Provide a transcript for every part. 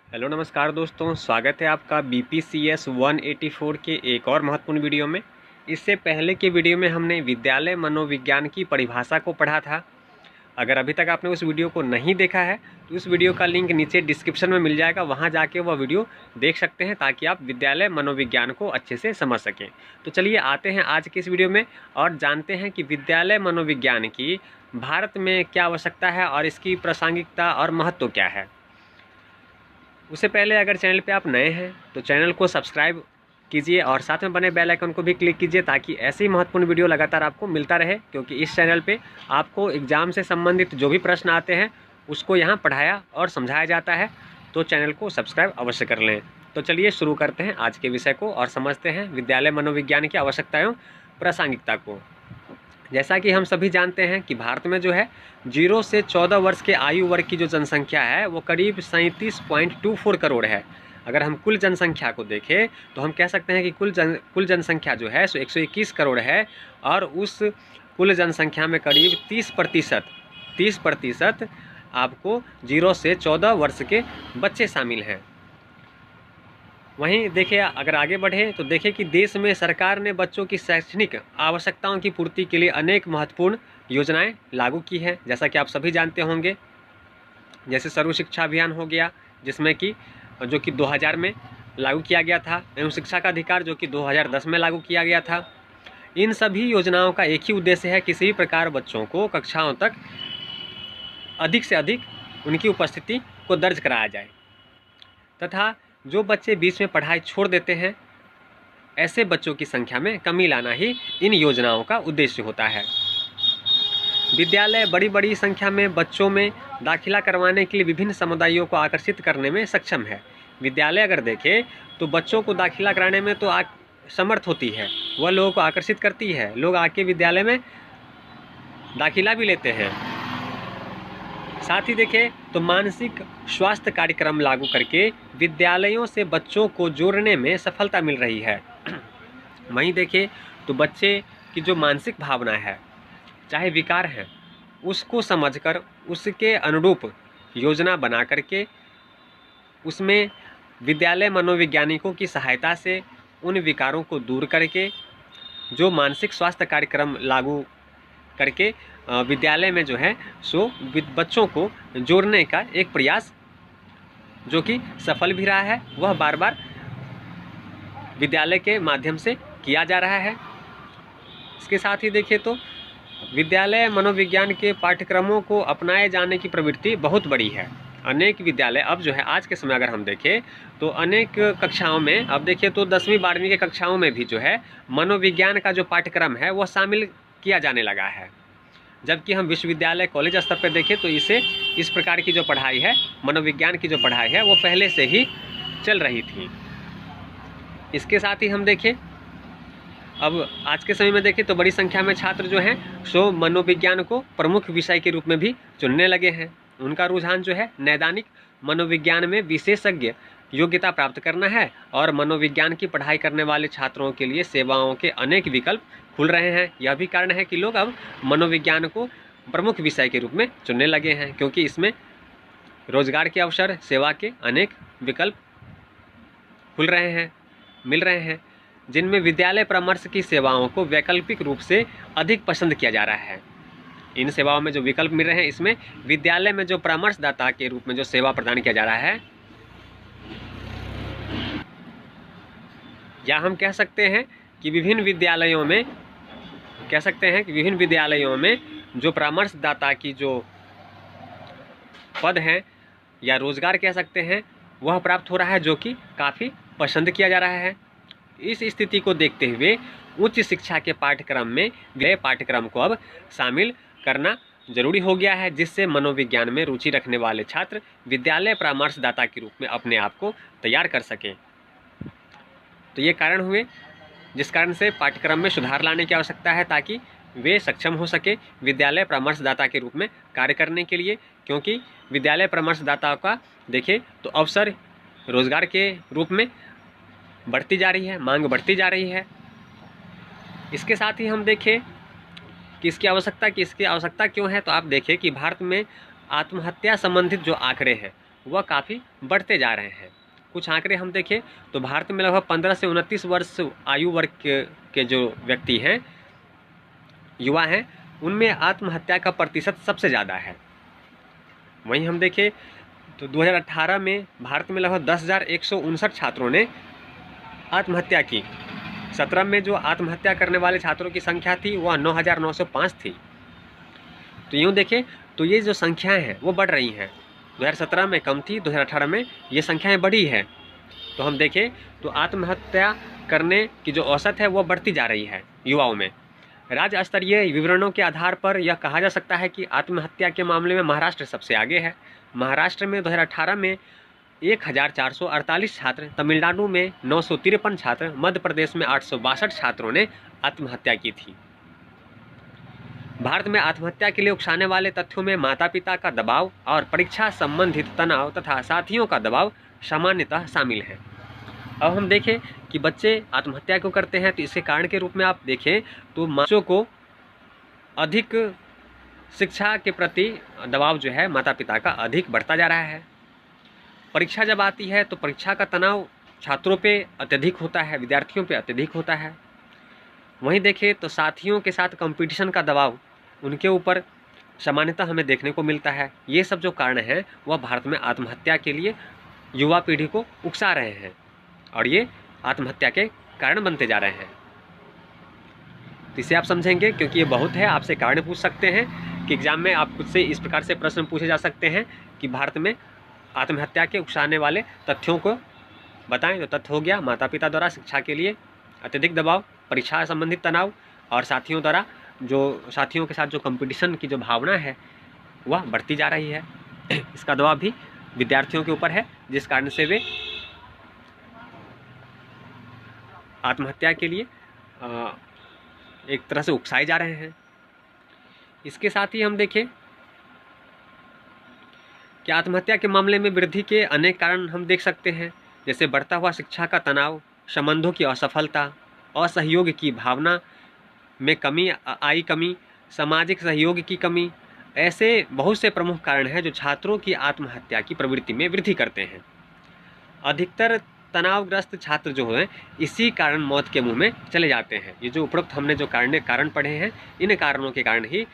Hello नमस्कार दोस्तों, स्वागत है आपका BPCS 184 के एक और महत्वपूर्ण वीडियो में। इससे पहले के वीडियो में हमने विद्यालय मनोविज्ञान की परिभाषा को पढ़ा था। अगर अभी तक आपने उस वीडियो को नहीं देखा है तो उस वीडियो का लिंक नीचे डिस्क्रिप्शन में मिल जाएगा, वहां जाके वह वीडियो देख सकते हैं ताकि आप विद्यालय मनोविज्ञान को अच्छे से समझ सकें। तो चलिए आते हैं आज के इस वीडियो में और जानते हैं कि विद्यालय मनोविज्ञान की भारत में क्या आवश्यकता है और इसकी प्रासंगिकता और महत्व क्या है। उससे पहले अगर चैनल पे आप नए हैं तो चैनल को सब्सक्राइब कीजिए और साथ में बने बेल आइकन को भी क्लिक कीजिए ताकि ऐसे ही महत्वपूर्ण वीडियो लगातार आपको मिलता रहे, क्योंकि इस चैनल पे आपको एग्ज़ाम से संबंधित जो भी प्रश्न आते हैं उसको यहाँ पढ़ाया और समझाया जाता है। तो चैनल को सब्सक्राइब अवश्य कर लें। तो चलिए शुरू करते हैं आज के विषय को और समझते हैं विद्यालय मनोविज्ञान की आवश्यकता एवं प्रासंगिकता को। जैसा कि हम सभी जानते हैं कि भारत में जो है 0 से 14 वर्ष के आयु वर्ग की जो जनसंख्या है वो करीब 37.24 करोड़ है। अगर हम कुल जनसंख्या को देखें तो हम कह सकते हैं कि कुल जनसंख्या जो है सो 121 करोड़ है और उस कुल जनसंख्या में करीब 30% आपको 0 से 14 वर्ष के बच्चे शामिल हैं। वहीं देखिए, अगर आगे बढ़े तो देखें कि देश में सरकार ने बच्चों की शैक्षणिक आवश्यकताओं की पूर्ति के लिए अनेक महत्वपूर्ण योजनाएं लागू की हैं, जैसा कि आप सभी जानते होंगे। जैसे सर्व शिक्षा अभियान हो गया, जिसमें कि जो कि 2000 में लागू किया गया था, एवं शिक्षा का अधिकार जो कि 2010 में लागू किया गया था। इन सभी योजनाओं का एक ही उद्देश्य है, किसी भी प्रकार बच्चों को कक्षाओं तक अधिक से अधिक उनकी उपस्थिति को दर्ज कराया जाए तथा जो बच्चे बीच में पढ़ाई छोड़ देते हैं ऐसे बच्चों की संख्या में कमी लाना ही इन योजनाओं का उद्देश्य होता है। विद्यालय बड़ी बड़ी संख्या में बच्चों में दाखिला करवाने के लिए विभिन्न समुदायों को आकर्षित करने में सक्षम है। विद्यालय अगर देखें तो बच्चों को दाखिला कराने में तो समर्थ होती है, वह लोगों को आकर्षित करती है, लोग आके विद्यालय में दाखिला भी लेते हैं। साथ ही देखें तो मानसिक स्वास्थ्य कार्यक्रम लागू करके विद्यालयों से बच्चों को जोड़ने में सफलता मिल रही है। वहीं देखें तो बच्चे की जो मानसिक भावना है, चाहे विकार है, उसको समझकर उसके अनुरूप योजना बना करके उसमें विद्यालय मनोवैज्ञानिकों की सहायता से उन विकारों को दूर करके जो मानसिक स्वास्थ्य कार्यक्रम लागू करके विद्यालय में जो है सो बच्चों को जोड़ने का एक प्रयास जो कि सफल भी रहा है, वह बार बार विद्यालय के माध्यम से किया जा रहा है। इसके साथ ही देखें तो विद्यालय मनोविज्ञान के पाठ्यक्रमों को अपनाए जाने की प्रवृत्ति बहुत बड़ी है। अनेक विद्यालय अब जो है आज के समय अगर हम देखें तो अनेक कक्षाओं में, अब देखिए तो 10वीं 12वीं के कक्षाओं में भी जो है मनोविज्ञान का जो पाठ्यक्रम है वह शामिल किया जाने लगा है। जबकि हम विश्वविद्यालय कॉलेज स्तर पर देखें तो इस प्रकार की जो पढ़ाई है, मनोविज्ञान की जो पढ़ाई है, वो पहले से ही चल रही थी। इसके साथ ही हम देखें अब आज के समय में देखें तो बड़ी संख्या में छात्र जो हैं सो मनोविज्ञान को प्रमुख विषय के रूप में भी चुनने लगे हैं। उनका रुझान जो है नैदानिक मनोविज्ञान में विशेषज्ञ योग्यता प्राप्त करना है और मनोविज्ञान की पढ़ाई करने वाले छात्रों के लिए सेवाओं के अनेक विकल्प खुल रहे हैं। यह भी कारण है कि लोग अब मनोविज्ञान को प्रमुख विषय के रूप में चुनने लगे हैं, क्योंकि इसमें रोजगार के अवसर, सेवा के अनेक विकल्प खुल रहे हैं, मिल रहे हैं, जिनमें विद्यालय परामर्श की सेवाओं को वैकल्पिक रूप से अधिक पसंद किया जा रहा है। इन सेवाओं में जो विकल्प मिल रहे हैं, इसमें विद्यालय में जो परामर्शदाता के रूप में जो सेवा प्रदान किया जा रहा है, या हम कह सकते हैं कि विभिन्न विद्यालयों में जो परामर्शदाता की जो पद हैं या रोजगार कह सकते हैं वह प्राप्त हो रहा है, जो कि काफ़ी पसंद किया जा रहा है। इस स्थिति को देखते हुए उच्च शिक्षा के पाठ्यक्रम में पाठ्यक्रम को अब शामिल करना जरूरी हो गया है, जिससे मनोविज्ञान में रुचि रखने वाले छात्र विद्यालय परामर्शदाता के रूप में अपने आप को तैयार कर सकें। तो ये कारण हुए जिस कारण से पाठ्यक्रम में सुधार लाने की आवश्यकता है, ताकि वे सक्षम हो सके विद्यालय परामर्शदाता के रूप में कार्य करने के लिए। क्योंकि विद्यालय परामर्शदाता का देखें तो अवसर रोजगार के रूप में बढ़ती जा रही है, मांग बढ़ती जा रही है। इसके साथ ही हम देखें कि इसकी आवश्यकता क्यों है, तो आप देखें कि भारत में आत्महत्या संबंधित जो आंकड़े हैं वह काफ़ी बढ़ते जा रहे हैं। कुछ आंकड़े हम देखें तो भारत में लगभग 15 से 29 वर्ष आयु वर्ग के जो व्यक्ति हैं, युवा हैं, उनमें आत्महत्या का प्रतिशत सबसे ज़्यादा है। वहीं हम देखें तो 2018 में भारत में लगभग 10,159 छात्रों ने आत्महत्या की। 17 में जो आत्महत्या करने वाले छात्रों की संख्या थी वह 9,905 थी। तो यूँ देखें तो ये जो संख्याएं हैं वो बढ़ रही हैं। 2017 में कम थी, 2018 में ये संख्याएं बढ़ी है। तो हम देखें तो आत्महत्या करने की जो औसत है वो बढ़ती जा रही है युवाओं में। राज्य स्तरीय विवरणों के आधार पर यह कहा जा सकता है कि आत्महत्या के मामले में महाराष्ट्र सबसे आगे है। महाराष्ट्र में 2018 में 1,448 छात्र, तमिलनाडु में 953 छात्र, मध्य प्रदेश में 862 छात्रों ने आत्महत्या की थी। भारत में आत्महत्या के लिए उकसाने वाले तथ्यों में माता पिता का दबाव और परीक्षा संबंधित तनाव तथा साथियों का दबाव सामान्यतः शामिल है। अब हम देखें कि बच्चे आत्महत्या क्यों करते हैं, तो इसके कारण के रूप में आप देखें तो बच्चों को अधिक शिक्षा के प्रति दबाव जो है माता पिता का अधिक बढ़ता जा रहा है। परीक्षा जब आती है तो परीक्षा का तनाव छात्रों पे अत्यधिक होता है, विद्यार्थियों पे अत्यधिक होता है। वहीं देखें तो साथियों के साथ कंपटीशन का दबाव उनके ऊपर सामान्यतः हमें देखने को मिलता है। ये सब जो कारण हैं वह भारत में आत्महत्या के लिए युवा पीढ़ी को उकसा रहे हैं और ये आत्महत्या के कारण बनते जा रहे हैं। तो इसे आप समझेंगे क्योंकि ये बहुत है। आपसे कारण पूछ सकते हैं कि एग्जाम में आप खुद से इस प्रकार से प्रश्न पूछे जा सकते हैं कि भारत में आत्महत्या के उकसाने वाले तथ्यों को बताएं। तो तथ्य हो गया माता पिता द्वारा शिक्षा के लिए अत्यधिक दबाव, परीक्षा संबंधित तनाव और साथियों द्वारा जो साथियों के साथ जो कंपटीशन की जो भावना है वह बढ़ती जा रही है। इसका दबाव भी विद्यार्थियों के ऊपर है जिस कारण से वे आत्महत्या के लिए एक तरह से उकसाए जा रहे हैं। इसके साथ ही हम देखें कि आत्महत्या के मामले में वृद्धि के अनेक कारण हम देख सकते हैं, जैसे बढ़ता हुआ शिक्षा का तनाव, संबंधों की असफलता, असहयोग की भावना में कमी, सामाजिक सहयोग की कमी। ऐसे बहुत से प्रमुख कारण हैं जो छात्रों की आत्महत्या की प्रवृत्ति में वृद्धि करते हैं। अधिकतर तनावग्रस्त छात्र जो हैं इसी कारण मौत के मुंह में चले जाते हैं। ये जो उपरोक्त हमने जो कारण पढ़े हैं, इन कारणों के कारण ही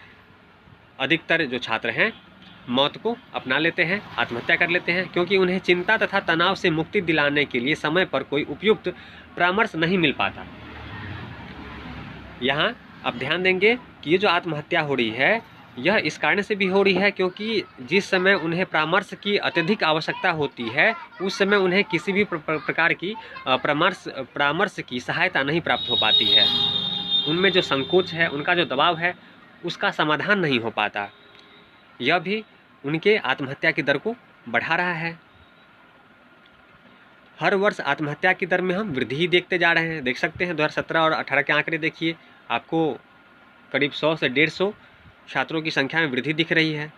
अधिकतर जो छात्र हैं मौत को अपना लेते हैं, आत्महत्या कर लेते हैं, क्योंकि उन्हें चिंता तथा तनाव से मुक्ति दिलाने के लिए समय पर कोई उपयुक्त परामर्श नहीं मिल पाता। यहाँ आप ध्यान देंगे कि ये जो आत्महत्या हो रही है यह इस कारण से भी हो रही है क्योंकि जिस समय उन्हें परामर्श की अत्यधिक आवश्यकता होती है उस समय उन्हें किसी भी प्रकार की परामर्श की सहायता नहीं प्राप्त हो पाती है। उनमें जो संकोच है, उनका जो दबाव है, उसका समाधान नहीं हो पाता। यह भी उनके आत्महत्या की दर को बढ़ा रहा है। हर वर्ष आत्महत्या की दर में हम वृद्धि ही देखते जा रहे हैं। देख सकते हैं 2017 और 18 के आंकड़े देखिए, आपको करीब 100 से 150 छात्रों की संख्या में वृद्धि दिख रही है।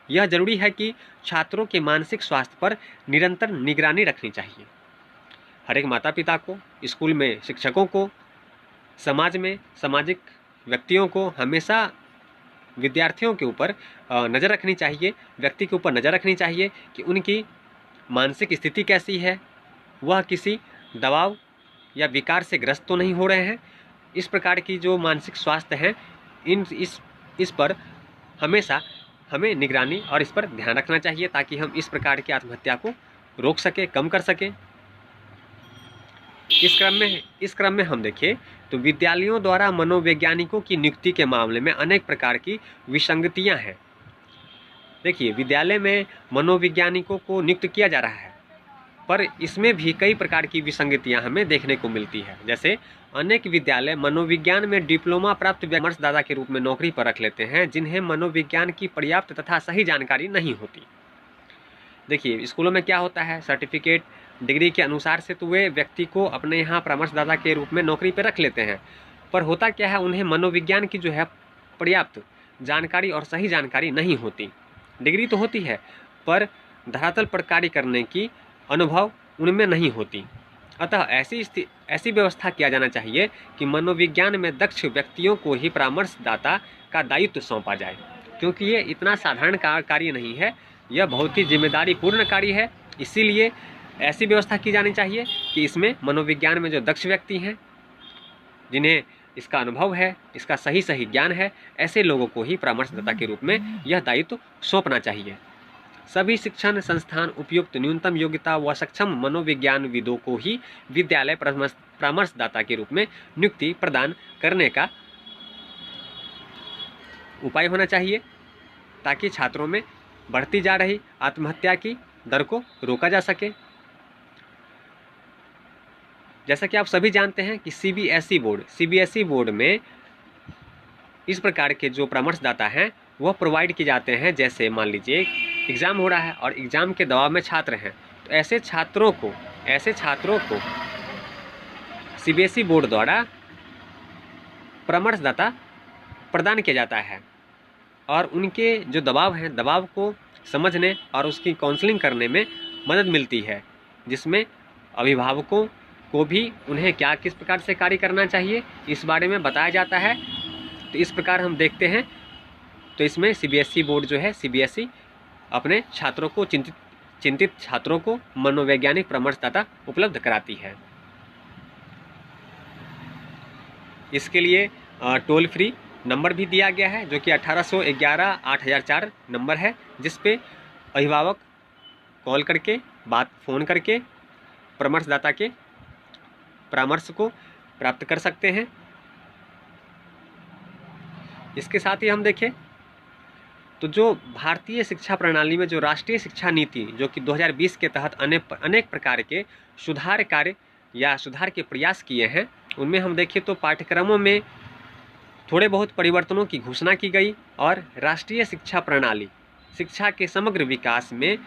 यह जरूरी है कि छात्रों के मानसिक स्वास्थ्य पर निरंतर निगरानी रखनी चाहिए। हर एक माता पिता को, स्कूल में शिक्षकों को, समाज में सामाजिक व्यक्तियों को हमेशा विद्यार्थियों के ऊपर नज़र रखनी चाहिए, व्यक्ति के ऊपर नज़र रखनी चाहिए कि उनकी मानसिक स्थिति कैसी है, वह किसी दबाव या विकार से ग्रस्त तो नहीं हो रहे हैं। इस प्रकार की जो मानसिक स्वास्थ्य है इस पर हमेशा हमें निगरानी और इस पर ध्यान रखना चाहिए ताकि हम इस प्रकार की आत्महत्या को रोक सकें, कम कर सकें। इस क्रम में हम देखें तो विद्यालयों द्वारा मनोवैज्ञानिकों की नियुक्ति के मामले में अनेक प्रकार की विसंगतियां हैं। देखिए, विद्यालय में मनोवैज्ञानिकों को नियुक्त किया जा रहा है पर इसमें भी कई प्रकार की विसंगतियां हमें देखने को मिलती है। जैसे अनेक विद्यालय मनोविज्ञान में डिप्लोमा प्राप्त परामर्शदाता के रूप में नौकरी पर रख लेते हैं जिन्हें मनोविज्ञान की पर्याप्त तथा सही जानकारी नहीं होती। देखिए, स्कूलों में क्या होता है, सर्टिफिकेट डिग्री के अनुसार से तो वे व्यक्ति को अपने यहाँ परामर्शदाता के रूप में नौकरी पर रख लेते हैं, पर होता क्या है, उन्हें मनोविज्ञान की जो है पर्याप्त जानकारी और सही जानकारी नहीं होती। डिग्री तो होती है पर धरातल पर कार्य करने की अनुभव उनमें नहीं होती। अतः ऐसी व्यवस्था किया जाना चाहिए कि मनोविज्ञान में दक्ष व्यक्तियों को ही परामर्शदाता का दायित्व सौंपा जाए, क्योंकि ये इतना साधारण कार्य नहीं है यह बहुत ही जिम्मेदारीपूर्ण कार्य है। इसीलिए ऐसी व्यवस्था की जानी चाहिए कि इसमें मनोविज्ञान में जो दक्ष व्यक्ति हैं, जिन्हें इसका अनुभव है, इसका सही ज्ञान है, ऐसे लोगों को ही परामर्शदाता के रूप में यह दायित्व सौंपना चाहिए। सभी शिक्षण संस्थान उपयुक्त न्यूनतम योग्यता व सक्षम मनोविज्ञानविदों को ही विद्यालय परामर्शदाता के रूप में नियुक्ति प्रदान करने का उपाय होना चाहिए, ताकि छात्रों में बढ़ती जा रही आत्महत्या की दर को रोका जा सके। जैसा कि आप सभी जानते हैं कि सीबीएसई बोर्ड में इस प्रकार के जो परामर्शदाता हैं वह प्रोवाइड किए जाते हैं। जैसे मान लीजिए एग्ज़ाम हो रहा है और एग्ज़ाम के दबाव में छात्र हैं, तो ऐसे छात्रों को सीबीएसई बोर्ड द्वारा परामर्शदाता प्रदान किया जाता है और उनके जो दबाव हैं, दबाव को समझने और उसकी काउंसलिंग करने में मदद मिलती है, जिसमें अभिभावकों को भी उन्हें किस प्रकार से कार्य करना चाहिए इस बारे में बताया जाता है। तो इस प्रकार हम देखते हैं, तो इसमें सीबीएसई बोर्ड जो है, सीबीएसई अपने छात्रों को चिंतित छात्रों को मनोवैज्ञानिक परामर्शदाता उपलब्ध कराती है। इसके लिए टोल फ्री नंबर भी दिया गया है, जो कि 1811-8004 नंबर है, जिस पे अभिभावक कॉल करके फ़ोन करके परामर्शदाता के परामर्श को प्राप्त कर सकते हैं। इसके साथ ही हम देखें तो जो भारतीय शिक्षा प्रणाली में जो राष्ट्रीय शिक्षा नीति, जो कि 2020 के तहत अनेक प्रकार के सुधार कार्य या सुधार के प्रयास किए हैं, उनमें हम देखें तो पाठ्यक्रमों में थोड़े बहुत परिवर्तनों की घोषणा की गई और राष्ट्रीय शिक्षा प्रणाली शिक्षा के समग्र विकास में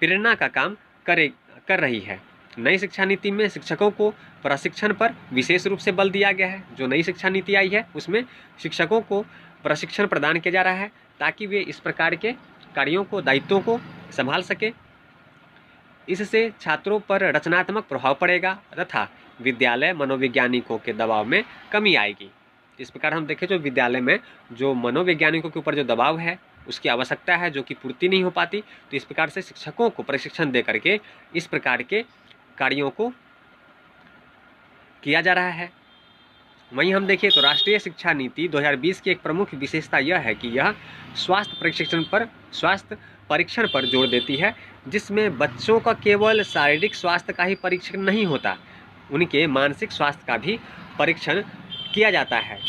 प्रेरणा का काम कर रही है। नई शिक्षा नीति में शिक्षकों को प्रशिक्षण पर विशेष रूप से बल दिया गया है। जो नई शिक्षा नीति आई है उसमें शिक्षकों को प्रशिक्षण प्रदान किया जा रहा है, ताकि वे इस प्रकार के कार्यों को, दायित्वों को संभाल सके। इससे छात्रों पर रचनात्मक प्रभाव पड़ेगा तथा विद्यालय मनोवैज्ञानिकों के दबाव में कमी आएगी। इस प्रकार हम देखें, जो विद्यालय में जो मनोवैज्ञानिकों के ऊपर जो दबाव है, उसकी आवश्यकता है, जो कि पूर्ति नहीं हो पाती, तो इस प्रकार से शिक्षकों को प्रशिक्षण दे करके इस प्रकार के कार्यों को किया जा रहा है। वहीं हम देखें तो राष्ट्रीय शिक्षा नीति 2020 की एक प्रमुख विशेषता यह है कि यह स्वास्थ्य परीक्षण पर जोर देती है, जिसमें बच्चों का केवल शारीरिक स्वास्थ्य का ही परीक्षण नहीं होता, उनके मानसिक स्वास्थ्य का भी परीक्षण किया जाता है।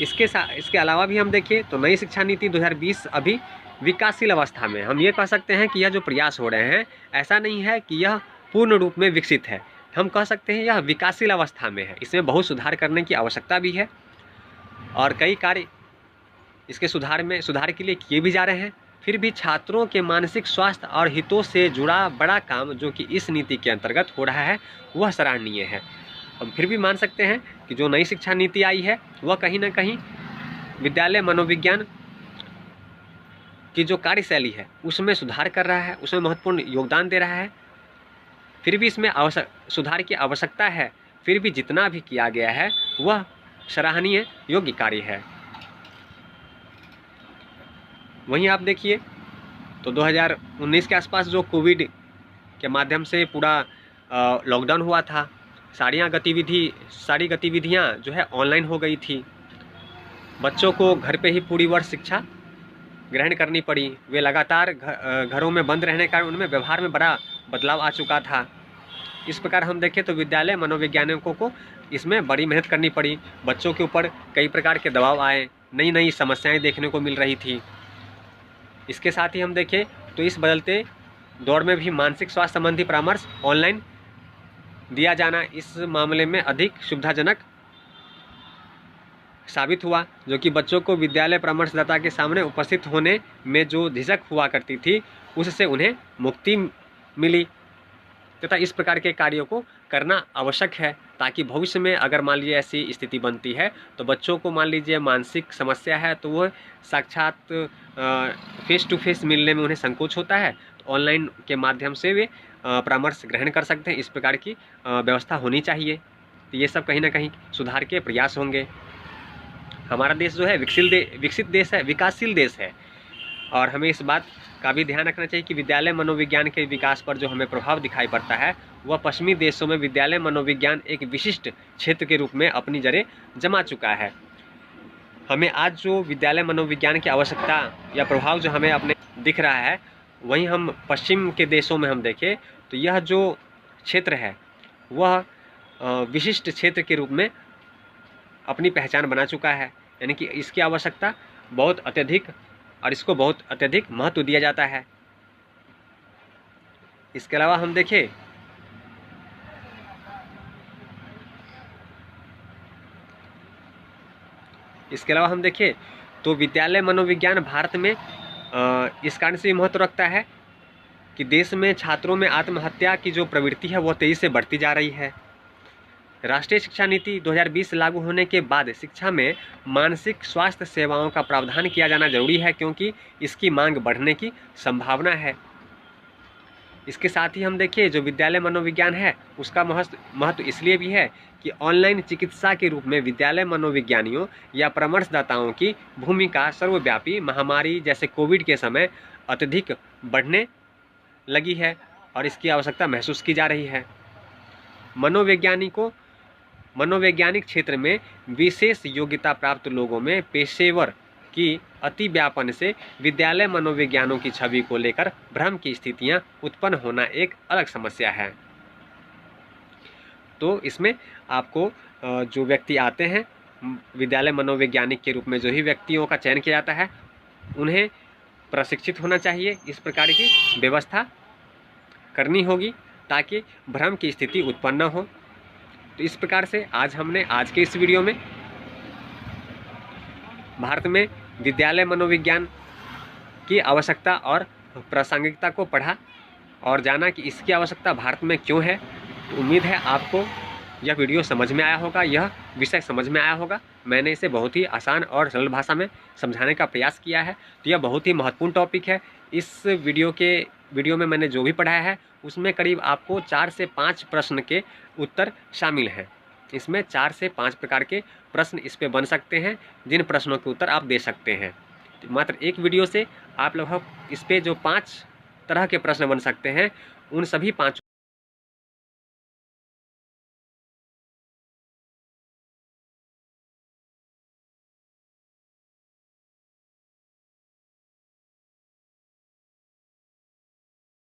इसके अलावा भी हम देखें तो नई शिक्षा नीति 2020 अभी विकासशील अवस्था में, हम ये कह सकते हैं कि यह जो प्रयास हो रहे हैं, ऐसा नहीं है कि यह पूर्ण रूप में विकसित है, हम कह सकते हैं यह विकासशील अवस्था में है। इसमें बहुत सुधार करने की आवश्यकता भी है और कई कार्य इसके सुधार के लिए किए भी जा रहे हैं। फिर भी छात्रों के मानसिक स्वास्थ्य और हितों से जुड़ा बड़ा काम जो कि इस नीति के अंतर्गत हो रहा है, वह सराहनीय है। हम फिर भी मान सकते हैं कि जो नई शिक्षा नीति आई है वह कहीं ना कहीं विद्यालय मनोविज्ञान की जो कार्यशैली है उसमें सुधार कर रहा है, उसमें महत्वपूर्ण योगदान दे रहा है। फिर भी इसमें सुधार की आवश्यकता है, फिर भी जितना भी किया गया है वह सराहनीय योग्य कार्य है। वहीं आप देखिए तो 2019 के आसपास जो कोविड के माध्यम से पूरा लॉकडाउन हुआ था, सारी गतिविधियां जो है ऑनलाइन हो गई थी। बच्चों को घर पे ही पूरी वर्ष शिक्षा ग्रहण करनी पड़ी। वे लगातार घरों में बंद रहने के कारण उनमें व्यवहार में बड़ा बदलाव आ चुका था। इस प्रकार हम देखें तो विद्यालय मनोवैज्ञानिकों को इसमें बड़ी मेहनत करनी पड़ी। बच्चों के ऊपर कई प्रकार के दबाव आए, नई नई समस्याएं देखने को मिल रही थी। इसके साथ ही हम देखें तो इस बदलते दौर में भी मानसिक स्वास्थ्य संबंधी परामर्श ऑनलाइन दिया जाना इस मामले में अधिक सुविधाजनक साबित हुआ, जो कि बच्चों को विद्यालय परामर्शदाता के सामने उपस्थित होने में जो झिझक हुआ करती थी उससे उन्हें मुक्ति मिली। तथा इस प्रकार के कार्यों को करना आवश्यक है, ताकि भविष्य में अगर मान लीजिए ऐसी स्थिति बनती है तो बच्चों को मान लीजिए मानसिक समस्या है तो वह साक्षात फेस टू फेस मिलने में उन्हें संकोच होता है, तो ऑनलाइन के माध्यम से वे परामर्श ग्रहण कर सकते हैं। इस प्रकार की व्यवस्था होनी चाहिए। तो ये सब कहीं ना कहीं सुधार के प्रयास होंगे। हमारा देश जो है विकसित देश है, विकासशील देश है और हमें इस बात का भी ध्यान रखना चाहिए कि विद्यालय मनोविज्ञान के विकास पर जो हमें प्रभाव दिखाई पड़ता है वह पश्चिमी देशों में विद्यालय मनोविज्ञान एक विशिष्ट क्षेत्र के रूप में अपनी जड़ें जमा चुका है। हमें आज जो विद्यालय मनोविज्ञान की आवश्यकता या प्रभाव जो हमें अपने दिख रहा है, वहीं हम पश्चिम के देशों में हम देखें तो यह जो क्षेत्र है वह विशिष्ट क्षेत्र के रूप में अपनी पहचान बना चुका है, यानी कि इसकी आवश्यकता बहुत अत्यधिक और इसको बहुत अत्यधिक महत्व दिया जाता है। इसके अलावा हम देखें तो विद्यालय मनोविज्ञान भारत में इस कारण से भी महत्व रखता है कि देश में छात्रों में आत्महत्या की जो प्रवृत्ति है वह तेजी से बढ़ती जा रही है। राष्ट्रीय शिक्षा नीति 2020 लागू होने के बाद शिक्षा में मानसिक स्वास्थ्य सेवाओं का प्रावधान किया जाना जरूरी है, क्योंकि इसकी मांग बढ़ने की संभावना है। इसके साथ ही हम देखिए जो विद्यालय मनोविज्ञान है उसका महत्व इसलिए भी है कि ऑनलाइन चिकित्सा के रूप में विद्यालय मनोविज्ञानियों या परामर्शदाताओं की भूमिका सर्वव्यापी महामारी जैसे कोविड के समय अत्यधिक बढ़ने लगी है और इसकी आवश्यकता महसूस की जा रही है। मनोवैज्ञानिक क्षेत्र में विशेष योग्यता प्राप्त लोगों में पेशेवर की अति व्यापन से विद्यालय मनोविज्ञानों की छवि को लेकर भ्रम की स्थितियां उत्पन्न होना एक अलग समस्या है। तो इसमें आपको जो व्यक्ति आते हैं विद्यालय मनोवैज्ञानिक के रूप में जो ही व्यक्तियों का चयन किया जाता है उन्हें प्रशिक्षित होना चाहिए, इस प्रकार की व्यवस्था करनी होगी ताकि भ्रम की स्थिति उत्पन्न न हो। तो इस प्रकार से आज के इस वीडियो में भारत में विद्यालय मनोविज्ञान की आवश्यकता और प्रासंगिकता को पढ़ा और जाना कि इसकी आवश्यकता भारत में क्यों है। तो उम्मीद है आपको यह वीडियो समझ में आया होगा, यह विषय समझ में आया होगा। मैंने इसे बहुत ही आसान और सरल भाषा में समझाने का प्रयास किया है। तो यह बहुत ही महत्वपूर्ण टॉपिक है। इस वीडियो में मैंने जो भी पढ़ाया है उसमें करीब आपको 4 से 5 प्रश्न के उत्तर शामिल हैं। इसमें 4 से 5 प्रकार के प्रश्न इस पे बन सकते हैं, जिन प्रश्नों के उत्तर आप दे सकते हैं। मात्र एक वीडियो से आप लगभग इस पे जो 5 तरह के प्रश्न बन सकते हैं उन सभी 5